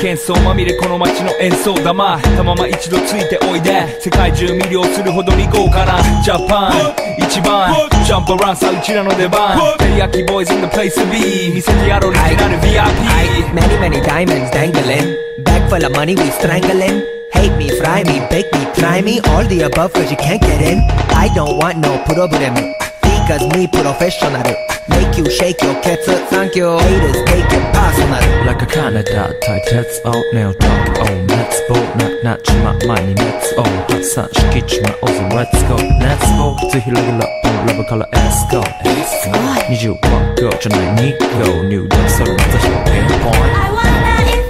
喧騒まみれこの街の演奏玉たまま一度ついておいで世界中魅了するほどに豪華なジャパン一番ジャンプアランさうちらの出番テリヤキボーイズ in the place to be 見せてやろうリジナル VIP Many many diamonds dangling Bag full of money we strangling Hate me, fry me, bake me, try me All the above cause you can't get in I don't want no problem Because me professional Make you shake your cats Thank you Haters take it personal Like a Canada tight heads out Now talk on let's go Not my money let's go Hot sun skitch my Aussie let's go Let's go ぜひレギュラーラブから Let's go 21 go じゃない2 go New Dance それまた表現 point I wanna